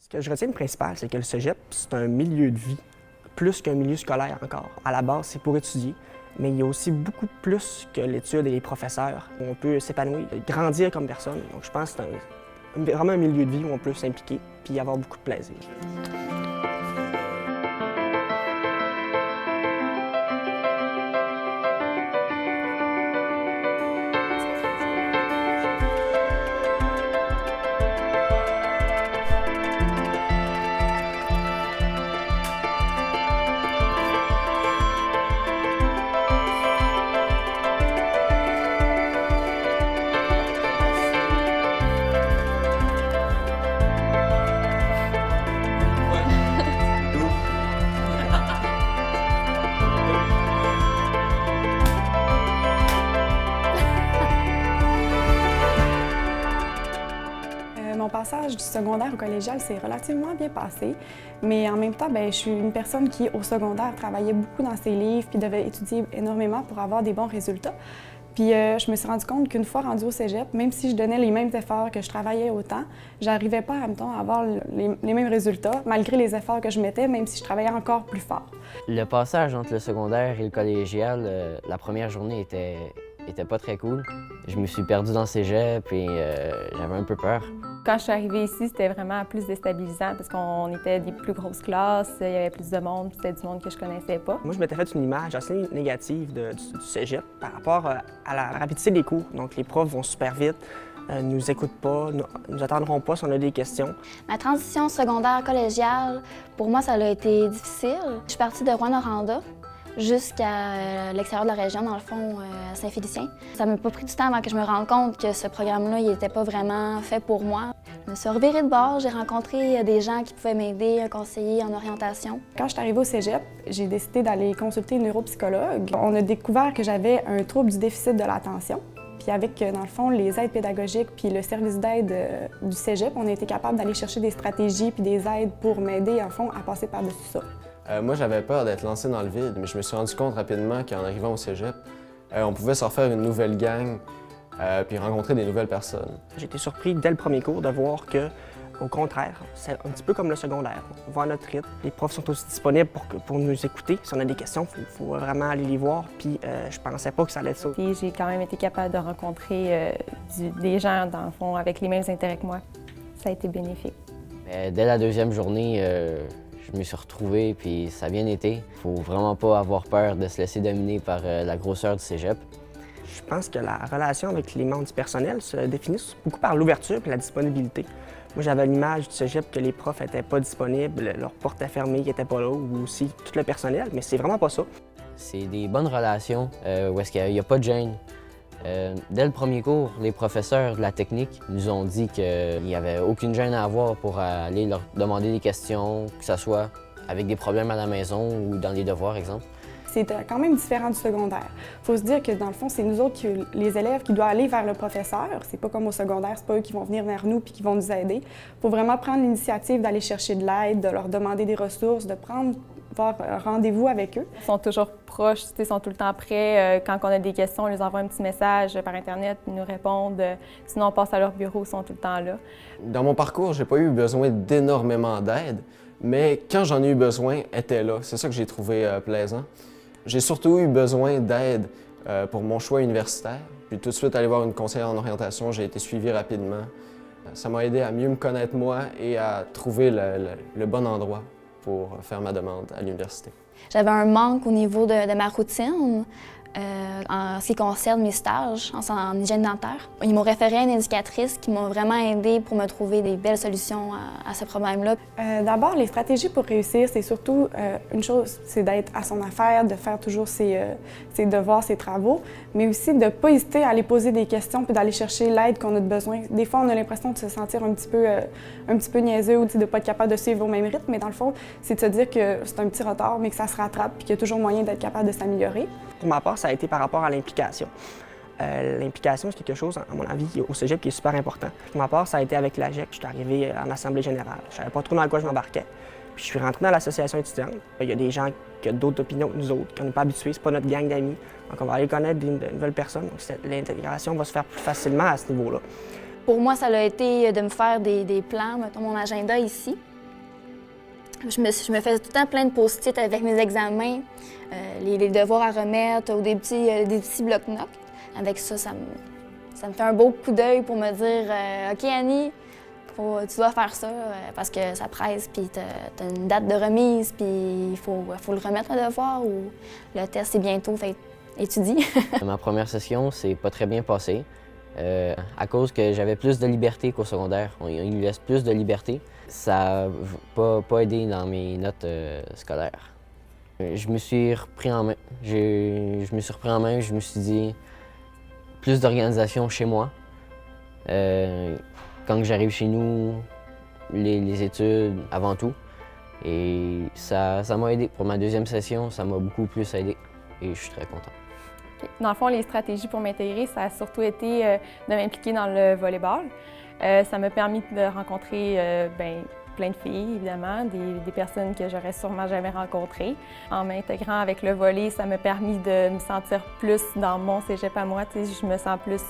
Ce que je retiens de principal, c'est que le cégep, c'est un milieu de vie, plus qu'un milieu scolaire encore. À la base, c'est pour étudier, mais il y a aussi beaucoup plus que l'étude et les professeurs, où on peut s'épanouir, grandir comme personne. Donc je pense que c'est vraiment un milieu de vie où on peut s'impliquer puis avoir beaucoup de plaisir. Mon passage du secondaire au collégial s'est relativement bien passé, mais en même temps, je suis une personne qui, au secondaire, travaillait beaucoup dans ses livres puis devait étudier énormément pour avoir des bons résultats. Puis je me suis rendu compte qu'une fois rendue au cégep, même si je donnais les mêmes efforts, que je travaillais autant, j'arrivais pas à avoir les mêmes résultats, malgré les efforts que je mettais, même si je travaillais encore plus fort. Le passage entre le secondaire et le collégial, la première journée était pas très cool. Je me suis perdu dans le cégep et j'avais un peu peur. Quand je suis arrivée ici, c'était vraiment plus déstabilisant parce qu'on était des plus grosses classes, il y avait plus de monde, c'était du monde que je connaissais pas. Moi, je m'étais fait une image assez négative du cégep par rapport à la rapidité des cours. Donc les profs vont super vite, nous écoutent pas, nous attendront pas si on a des questions. Ma transition secondaire-collégiale, pour moi, ça a été difficile. Je suis partie de Rouyn-Noranda jusqu'à l'extérieur de la région, dans le fond, à Saint-Félicien. Ça m'a pas pris du temps avant que je me rende compte que ce programme-là, il était pas vraiment fait pour moi. Je me suis revirée de bord, j'ai rencontré des gens qui pouvaient m'aider, un conseiller en orientation. Quand je suis arrivée au cégep, j'ai décidé d'aller consulter une neuropsychologue. On a découvert que j'avais un trouble du déficit de l'attention. Puis avec, dans le fond, les aides pédagogiques puis le service d'aide du cégep, on a été capable d'aller chercher des stratégies puis des aides pour m'aider, en fond, à passer par-dessus ça. Moi, j'avais peur d'être lancé dans le vide, mais je me suis rendu compte rapidement qu'en arrivant au cégep, on pouvait se refaire une nouvelle gang puis rencontrer des nouvelles personnes. J'ai été surpris dès le premier cours de voir que, au contraire, c'est un petit peu comme le secondaire. On va à notre rythme. Les profs sont aussi disponibles pour nous écouter. Si on a des questions, il faut vraiment aller les voir. Puis je pensais pas que ça allait être ça. Puis j'ai quand même été capable de rencontrer des gens, dans le fond, avec les mêmes intérêts que moi. Ça a été bénéfique. Mais dès la deuxième journée, je me suis retrouvé, puis ça a bien été. Faut vraiment pas avoir peur de se laisser dominer par la grosseur du cégep. Je pense que la relation avec les membres du personnel se définit beaucoup par l'ouverture et la disponibilité. Moi, j'avais l'image du cégep que les profs n'étaient pas disponibles, leur porte était fermée, ils n'étaient pas là, ou aussi tout le personnel, mais c'est vraiment pas ça. C'est des bonnes relations où est-ce qu'il n'y a pas de gêne. Dès le premier cours, les professeurs de la technique nous ont dit qu'il n'y avait aucune gêne à avoir pour aller leur demander des questions, que ce soit avec des problèmes à la maison ou dans les devoirs, exemple. C'est quand même différent du secondaire. Il faut se dire que, dans le fond, c'est nous autres, les élèves, qui doivent aller vers le professeur. C'est pas comme au secondaire, c'est pas eux qui vont venir vers nous puis qui vont nous aider. Il faut vraiment prendre l'initiative d'aller chercher de l'aide, de leur demander des ressources, de prendre rendez-vous avec eux. Ils sont toujours proches, ils sont tout le temps prêts. Quand on a des questions, on leur envoie un petit message par Internet, ils nous répondent. Sinon, on passe à leur bureau, ils sont tout le temps là. Dans mon parcours, j'ai pas eu besoin d'énormément d'aide, mais quand j'en ai eu besoin, elle était là. C'est ça que j'ai trouvé plaisant. J'ai surtout eu besoin d'aide pour mon choix universitaire. Puis tout de suite, aller voir une conseillère en orientation, j'ai été suivi rapidement. Ça m'a aidé à mieux me connaître moi et à trouver le bon endroit pour faire ma demande à l'université. J'avais un manque au niveau de ma routine en ce qui concerne mes stages en hygiène dentaire. Ils m'ont référé à une éducatrice qui m'a vraiment aidée pour me trouver des belles solutions à ce problème-là. D'abord, les stratégies pour réussir, c'est surtout une chose, c'est d'être à son affaire, de faire toujours ses devoirs, ses travaux, mais aussi de ne pas hésiter à aller poser des questions puis d'aller chercher l'aide qu'on a besoin. Des fois, on a l'impression de se sentir un petit peu niaiseux ou de ne pas être capable de suivre au même rythme, mais dans le fond, c'est de se dire que c'est un petit retard, mais que ça se rattrape puis qu'il y a toujours moyen d'être capable de s'améliorer. Pour ma part, ça a été par rapport à l'implication. L'implication, c'est quelque chose, à mon avis, au cégep qui est super important. Pour ma part, ça a été avec l'AGEC. Je suis arrivé en assemblée générale. Je savais pas trop dans quoi je m'embarquais. Puis je suis rentré dans l'association étudiante. Il y a des gens qui ont d'autres opinions que nous autres, qu'on n'est pas habitués. C'est pas notre gang d'amis. Donc on va aller connaître de nouvelles personnes. Donc l'intégration va se faire plus facilement à ce niveau-là. Pour moi, ça a été de me faire des plans, mettons mon agenda ici. Je me faisais tout le temps plein de post-it avec mes examens, les devoirs à remettre ou des petits bloc-notes. Avec ça, ça me fait un beau coup d'œil pour me dire OK, Annie, tu dois faire ça parce que ça presse, puis t'as une date de remise, puis il faut le remettre le devoir ou le test est bientôt, fait étudie. Ma première session, c'est pas très bien passé à cause que j'avais plus de liberté qu'au secondaire. Il nous laisse plus de liberté. Ça n'a pas aidé dans mes notes scolaires. Je me suis repris en main. Je me suis dit plus d'organisation chez moi. Quand j'arrive chez nous, les études avant tout. Et ça m'a aidé. Pour ma deuxième session, ça m'a beaucoup plus aidé et je suis très content. Dans le fond, les stratégies pour m'intégrer, ça a surtout été de m'impliquer dans le volleyball. Ça m'a permis de rencontrer plein de filles, évidemment, des personnes que j'aurais sûrement jamais rencontrées. En m'intégrant avec le volley, ça m'a permis de me sentir plus dans mon cégep à moi. Je me sens plus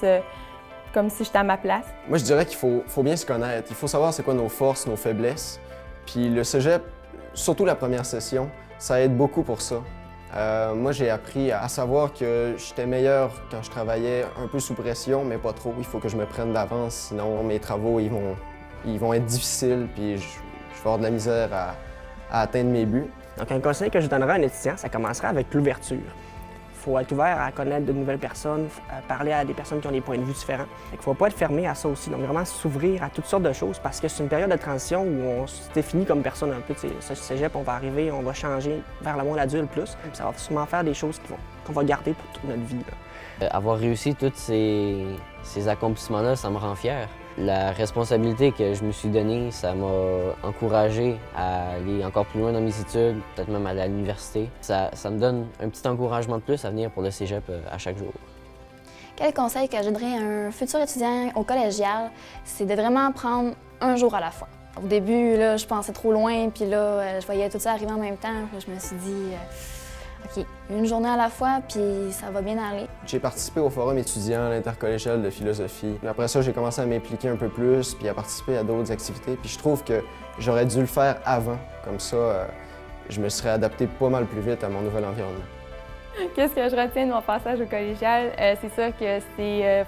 comme si j'étais à ma place. Moi, je dirais qu'il faut bien se connaître. Il faut savoir c'est quoi nos forces, nos faiblesses. Puis le cégep, surtout la première session, ça aide beaucoup pour ça. Moi, j'ai appris à savoir que j'étais meilleur quand je travaillais un peu sous pression, mais pas trop. Il faut que je me prenne d'avance, sinon mes travaux, ils vont être difficiles, puis je vais avoir de la misère à atteindre mes buts. Donc, un conseil que je donnerais à un étudiant, ça commencerait avec l'ouverture. Il faut être ouvert à connaître de nouvelles personnes, à parler à des personnes qui ont des points de vue différents. Il ne faut pas être fermé à ça aussi. Donc, vraiment s'ouvrir à toutes sortes de choses parce que c'est une période de transition où on se définit comme personne un peu. Ce cégep, on va arriver, on va changer vers le monde adulte plus. Puis ça va sûrement faire des choses qu'on va garder pour toute notre vie. Avoir réussi tous ces accomplissements-là, ça me rend fier. La responsabilité que je me suis donnée, ça m'a encouragé à aller encore plus loin dans mes études, peut-être même aller à l'université. Ça me donne un petit encouragement de plus à venir pour le cégep à chaque jour. Quel conseil que je donnerais à un futur étudiant au collégial, c'est de vraiment prendre un jour à la fois. Au début, là, je pensais trop loin, puis là, je voyais tout ça arriver en même temps. Puis là, je me suis dit, OK, une journée à la fois, puis ça va bien aller. J'ai participé au forum étudiant à l'intercollégial de philosophie. Après ça, j'ai commencé à m'impliquer un peu plus, puis à participer à d'autres activités. Puis je trouve que j'aurais dû le faire avant. Comme ça, je me serais adapté pas mal plus vite à mon nouvel environnement. Qu'est-ce que je retiens de mon passage au collégial? C'est sûr que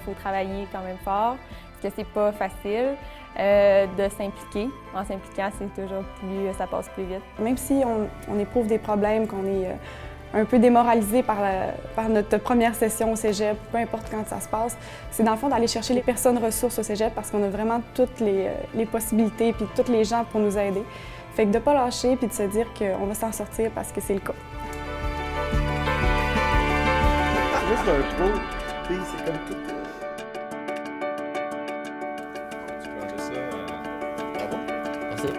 faut travailler quand même fort, parce que c'est pas facile de s'impliquer. En s'impliquant, ça passe plus vite. Même si on éprouve des problèmes, qu'on est un peu démoralisé par notre première session au cégep, peu importe quand ça se passe, c'est dans le fond d'aller chercher les personnes ressources au cégep parce qu'on a vraiment toutes les possibilités puis tous les gens pour nous aider. Fait que de ne pas lâcher puis de se dire qu'on va s'en sortir parce que c'est le cas. Juste un trou, puis c'est comme tout. Tu peux enlever ça. Bravo. Merci.